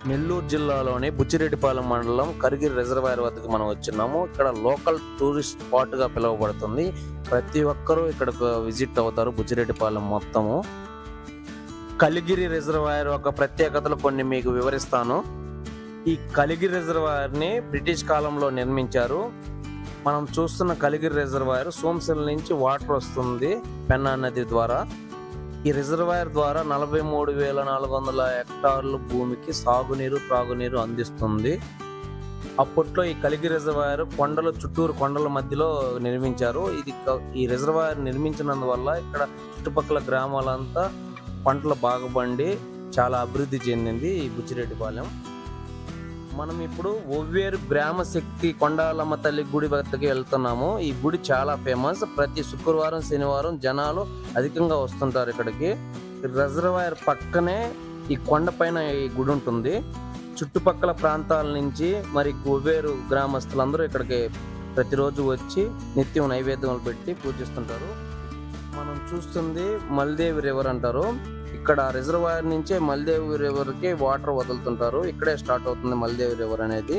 నెల్లూరు జిల్లాలోని బుచ్చిరెడ్డిపాలెం మండలం కరిగిరి రిజర్వాయర్ వద్దకు మనం వచ్చున్నాము. ఇక్కడ లోకల్ టూరిస్ట్ స్పాట్ గా పిలువబడుతుంది. ప్రతి ఒక్కరూ ఇక్కడకు విజిట్ అవుతారు. బుచ్చిరెడ్డిపాలెం మొత్తము కలిగిరి రిజర్వాయర్ యొక్క ప్రత్యేకతలు కొన్ని మీకు వివరిస్తాను. ఈ కలిగిరి రిజర్వాయర్ ని బ్రిటిష్ కాలంలో నిర్మించారు. మనం చూస్తున్న కలిగిరి రిజర్వాయర్ సోమశిల నుంచి వాటర్ వస్తుంది పెన్నా నది ద్వారా. ఈ రిజర్వాయర్ ద్వారా 43,400 హెక్టార్ల భూమికి సాగునీరు త్రాగునీరు అందిస్తుంది. అప్పట్లో ఈ కలిగిరి రిజర్వాయర్ చుట్టూరు కొండల మధ్యలో నిర్మించారు. ఈ రిజర్వాయర్ నిర్మించినందువల్ల ఇక్కడ చుట్టుపక్కల గ్రామాలంతా పంటలు బాగా పండి చాలా అభివృద్ధి చెందింది ఈ బుచ్చిరెడ్డిపాలెం. మనం ఇప్పుడు ఒవ్వేరు గ్రామ శక్తి కొండాలమ్మ తల్లి గుడి వద్దకి వెళ్తున్నాము. ఈ గుడి చాలా ఫేమస్. ప్రతి శుక్రవారం శనివారం జనాలు అధికంగా వస్తుంటారు ఇక్కడికి. రిజర్వాయర్ పక్కనే ఈ కొండ పైన ఈ గుడి ఉంటుంది. చుట్టుపక్కల ప్రాంతాల నుంచి మరి ఒవ్వేరు గ్రామస్తులందరూ ఇక్కడికి ప్రతిరోజు వచ్చి నిత్యం నైవేద్యాలు పెట్టి పూజిస్తుంటారు. మనం చూస్తుంది మల్దేవి రివర్ అంటారు. ఇక్కడ రిజర్వాయర్ నుంచే మల్దేవి రివర్ కి వాటర్ వదులుతుంటారు. ఇక్కడే స్టార్ట్ అవుతుంది మల్దేవి రివర్ అనేది.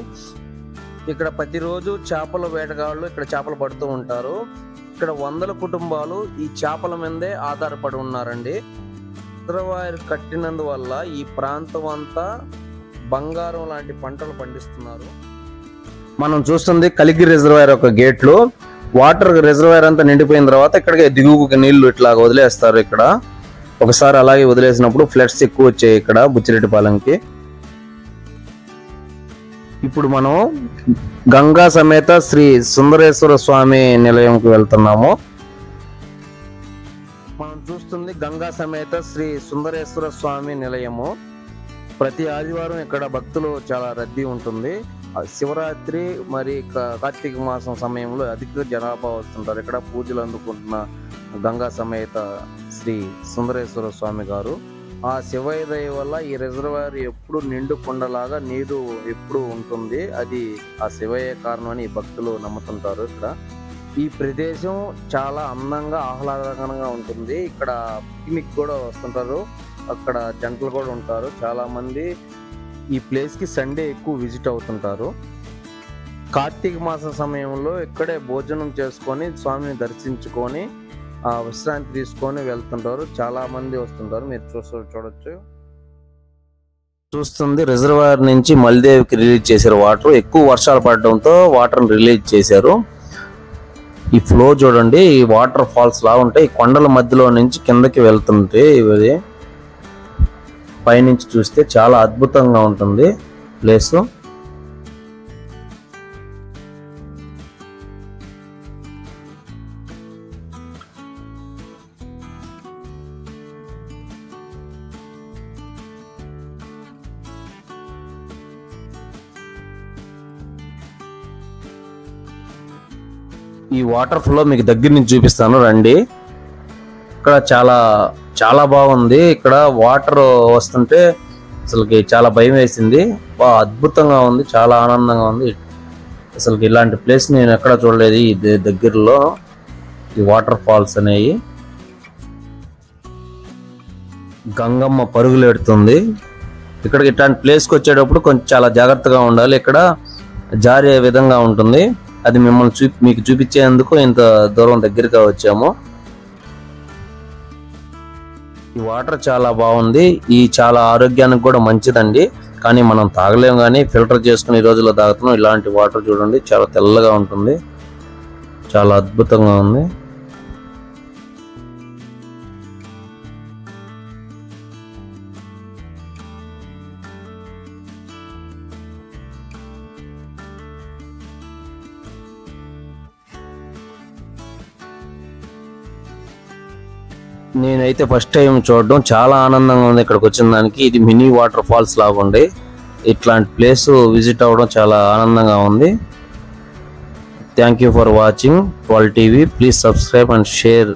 ఇక్కడ ప్రతిరోజు చేపల వేటగాళ్ళు ఇక్కడ చేపలు పడుతూ ఉంటారు. ఇక్కడ 100 కుటుంబాలు ఈ చేపల మీదే ఆధారపడి ఉన్నారండి. రిజర్వాయర్ కట్టినందువల్ల ఈ ప్రాంతం అంతా బంగారం లాంటి పంటలు పండిస్తున్నారు. మనం చూస్తుంది కలిగిరి రిజర్వాయర్ యొక్క గేట్లు. వాటర్ రిజర్వాయర్ అంతా నిండిపోయిన తర్వాత ఇక్కడికి దిగువకి నీళ్లు ఇట్లా వదిలేస్తారు. ఇక్కడ ఒకసారి అలాగే వదిలేసినప్పుడు ఫ్లడ్స్ ఎక్కువ వచ్చాయి ఇక్కడ బుచ్చిరెడ్డిపాలెంకి. ఇప్పుడు మనం గంగా సమేత శ్రీ సుందరేశ్వర స్వామి నిలయంకి వెళ్తున్నాము. మనం చూస్తుంది గంగా సమేత శ్రీ సుందరేశ్వర స్వామి నిలయము. ప్రతి ఆదివారం ఇక్కడ భక్తులు చాలా రద్దీ ఉంటుంది. శివరాత్రి మరి కార్తీక మాసం సమయంలో అధిక జనాభా వస్తుంటారు. ఇక్కడ పూజలు అందుకుంటున్న గంగా సమేత శ్రీ సుందరేశ్వర స్వామి గారు. ఆ శివయ్య దయ వల్ల ఈ రిజర్వాయర్ ఎప్పుడు నిండు కొండలాగా నీరు ఎప్పుడు ఉంటుంది. అది ఆ శివయ్య కారణం అని భక్తులు నమ్ముతుంటారు. ఇక్కడ ఈ ప్రదేశం చాలా అందంగా ఆహ్లాదకరంగా ఉంటుంది. ఇక్కడ పిక్నిక్ కూడా వస్తుంటారు. అక్కడ జంటలు కూడా ఉంటారు. చాలా మంది ఈ ప్లేస్ కి సండే ఎక్కువ విజిట్ అవుతుంటారు. కార్తీక మాసం సమయంలో ఇక్కడే భోజనం చేసుకొని స్వామిని దర్శించుకొని విశ్రాంతి తీసుకొని వెళ్తుంటారు. చాలా మంది వస్తుంటారు. మీరు చూడొచ్చు. చూస్తుంది రిజర్వాయర్ నుంచి మల్దేవికి రిలీజ్ చేశారు వాటర్. ఎక్కువ వర్షాలు పడడంతో వాటర్ రిలీజ్ చేశారు. ఈ ఫ్లో చూడండి. ఈ వాటర్ ఫాల్స్ లా ఉంటాయి. ఈ కొండల మధ్యలో నుంచి కిందకి వెళ్తుంటే ఇవి పైనుంచి చూస్తే చాలా అద్భుతంగా ఉంటుంది ప్లేస్. ఈ వాటర్ ఫ్లో మీకు దగ్గర నుంచి చూపిస్తాను రండి. ఇక్కడ చాలా బాగుంది. ఇక్కడ వాటర్ వస్తుంటే అసలుకి చాలా భయం వేసింది. బాగా అద్భుతంగా ఉంది. చాలా ఆనందంగా ఉంది. అసలుకి ఇలాంటి ప్లేస్ నేను ఎక్కడ చూడలేదు. ఈ దగ్గరలో ఈ వాటర్ ఫాల్స్ అనేవి. గంగమ్మ పరుగులు ఎడుతుంది. ఇక్కడికి ఇట్లాంటి ప్లేస్కి వచ్చేటప్పుడు కొంచెం చాలా జాగ్రత్తగా ఉండాలి. ఇక్కడ జారే విధంగా ఉంటుంది. అది మీకు చూపించేందుకు ఇంత దూరం దగ్గరగా వచ్చాము. ఈ వాటర్ చాలా బాగుంది. ఈ చాలా ఆరోగ్యానికి కూడా మంచిదండి. కానీ మనం తాగలేము, కానీ ఫిల్టర్ చేసుకుని ఈ రోజుల్లో తాగుతున్నాం. ఇలాంటి వాటర్ చూడండి చాలా తెల్లగా ఉంటుంది. చాలా అద్భుతంగా ఉంది. నేనైతే ఫస్ట్ టైం చూడడం చాలా ఆనందంగా ఉంది. ఇక్కడికి వచ్చిన దానికి ఇది మినీ వాటర్ ఫాల్స్ లాగా ఉండే ఇట్లాంటి ప్లేస్ విజిట్ అవ్వడం చాలా ఆనందంగా ఉంది. Thank you for watching 12 TV. Please subscribe and share.